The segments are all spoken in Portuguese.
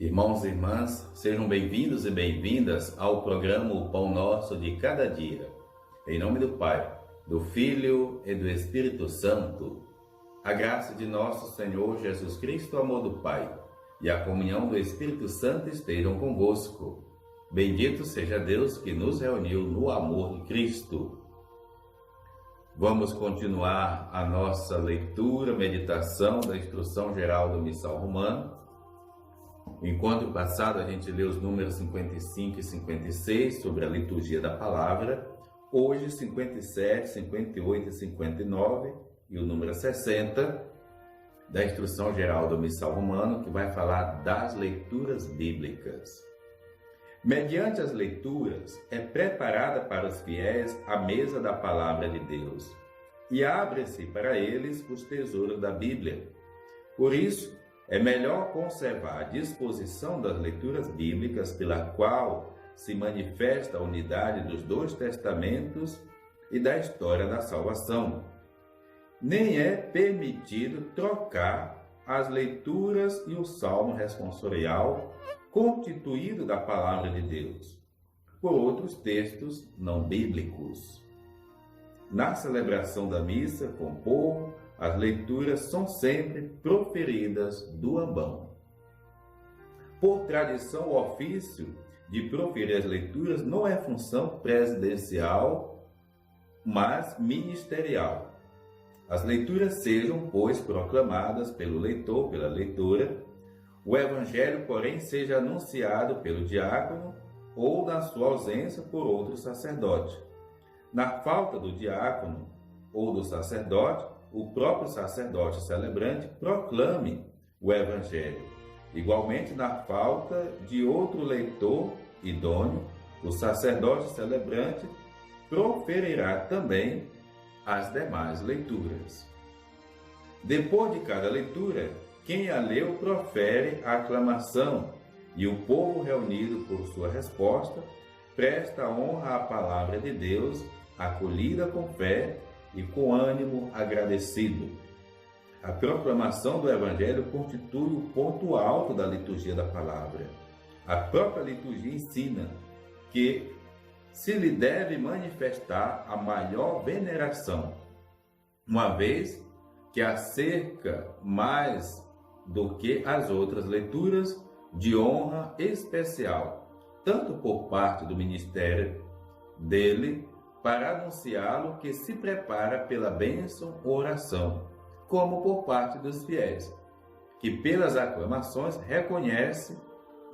Irmãos e irmãs, sejam bem-vindos e bem-vindas ao programa O Pão Nosso de Cada Dia. Em nome do Pai, do Filho e do Espírito Santo, a graça de nosso Senhor Jesus Cristo, o amor do Pai e a comunhão do Espírito Santo estejam convosco. Bendito seja Deus que nos reuniu no amor de Cristo. Vamos continuar a nossa leitura, meditação da Instrução Geral do Missal Romano. No encontro passado, a gente leu os números 55 e 56 sobre a liturgia da palavra. Hoje, 57, 58 e 59 e o número 60 da Instrução Geral do Missal Romano, que vai falar das leituras bíblicas. Mediante as leituras, é preparada para os fiéis a mesa da palavra de Deus e abre-se para eles os tesouros da Bíblia. Por isso, é melhor conservar a disposição das leituras bíblicas pela qual se manifesta a unidade dos dois testamentos e da história da salvação. Nem é permitido trocar as leituras e o salmo responsorial constituído da palavra de Deus por outros textos não bíblicos. Na celebração da missa com o povo, as leituras são sempre proferidas do ambão. Por tradição, o ofício de proferir as leituras não é função presidencial, mas ministerial. As leituras sejam, pois, proclamadas pelo leitor, pela leitora. O evangelho, porém, seja anunciado pelo diácono ou, na sua ausência, por outro sacerdote. Na falta do diácono ou do sacerdote, o próprio sacerdote celebrante proclame o evangelho. Igualmente, na falta de outro leitor idôneo, o sacerdote celebrante proferirá também as demais leituras. Depois de cada leitura, quem a leu profere a aclamação e o povo reunido por sua resposta presta honra à palavra de Deus, acolhida com fé e com ânimo agradecido. A proclamação do Evangelho constitui o ponto alto da liturgia da palavra. A própria liturgia ensina que se lhe deve manifestar a maior veneração, uma vez que acerca mais do que as outras leituras de honra especial, tanto por parte do ministério dele, para anunciá-lo que se prepara pela bênção ou oração, como por parte dos fiéis, que pelas aclamações reconhecem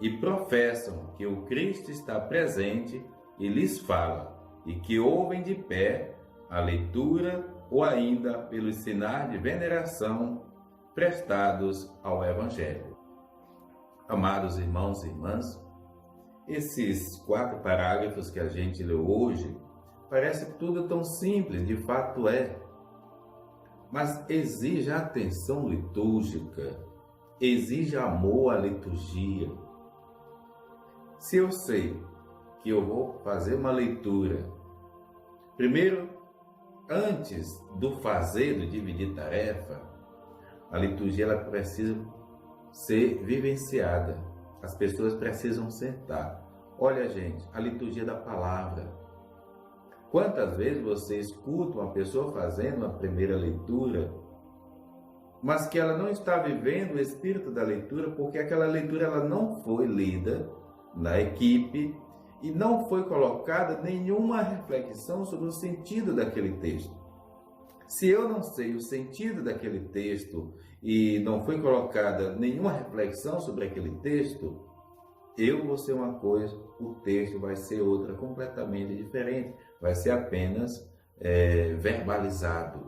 e professam que o Cristo está presente e lhes fala, e que ouvem de pé a leitura ou ainda pelos sinais de veneração prestados ao Evangelho. Amados irmãos e irmãs, esses 4 parágrafos que a gente leu hoje, parece que tudo é tão simples, de fato é. Mas exige atenção litúrgica, exige amor à liturgia. Se eu sei que eu vou fazer uma leitura, primeiro, antes do fazer, do dividir tarefa, a liturgia ela precisa ser vivenciada. As pessoas precisam sentar. Olha, gente, a liturgia da palavra. Quantas vezes você escuta uma pessoa fazendo uma primeira leitura, mas que ela não está vivendo o espírito da leitura, porque aquela leitura ela não foi lida na equipe e não foi colocada nenhuma reflexão sobre o sentido daquele texto. Se eu não sei o sentido daquele texto e não foi colocada nenhuma reflexão sobre aquele texto, eu vou ser uma coisa, o texto vai ser outra, completamente diferente. Vai ser apenas verbalizado.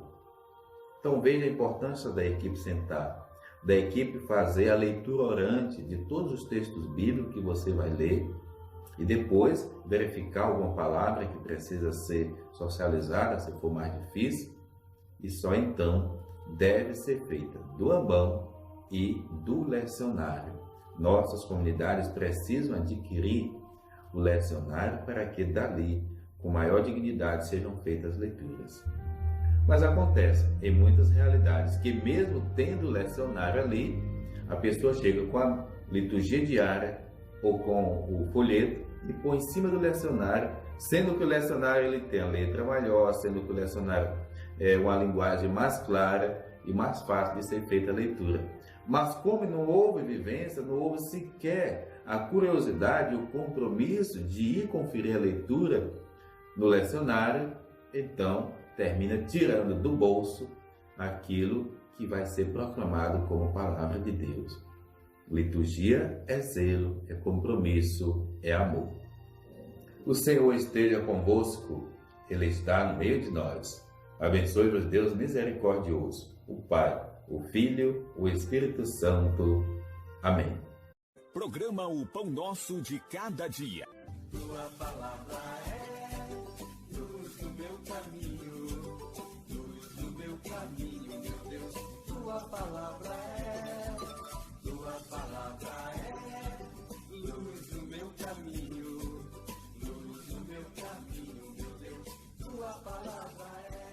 Então veja a importância da equipe sentar, da equipe fazer a leitura orante de todos os textos bíblicos que você vai ler e depois verificar alguma palavra que precisa ser socializada, se for mais difícil, e só então deve ser feita do ambão e do lecionário. Nossas comunidades precisam adquirir o lecionário para que dali, com maior dignidade, sejam feitas leituras. Mas acontece em muitas realidades que mesmo tendo o lecionário ali, A pessoa chega com a liturgia diária ou com o folheto e põe em cima do lecionário, sendo que o lecionário ele tem a letra maior, sendo que o lecionário é uma linguagem mais clara e mais fácil de ser feita a leitura. Mas como não houve vivência, não houve sequer a curiosidade, o compromisso de ir conferir a leitura no lecionário, então termina tirando do bolso aquilo que vai ser proclamado como palavra de Deus. Liturgia é zelo, é compromisso, é amor. O Senhor esteja convosco, Ele está no meio de nós. Abençoe-vos Deus misericordioso, o Pai, o Filho, o Espírito Santo. Amém. Programa O Pão Nosso de Cada Dia. Tua palavra é luz no meu caminho, luz no meu caminho, meu Deus. Tua palavra é luz no meu caminho.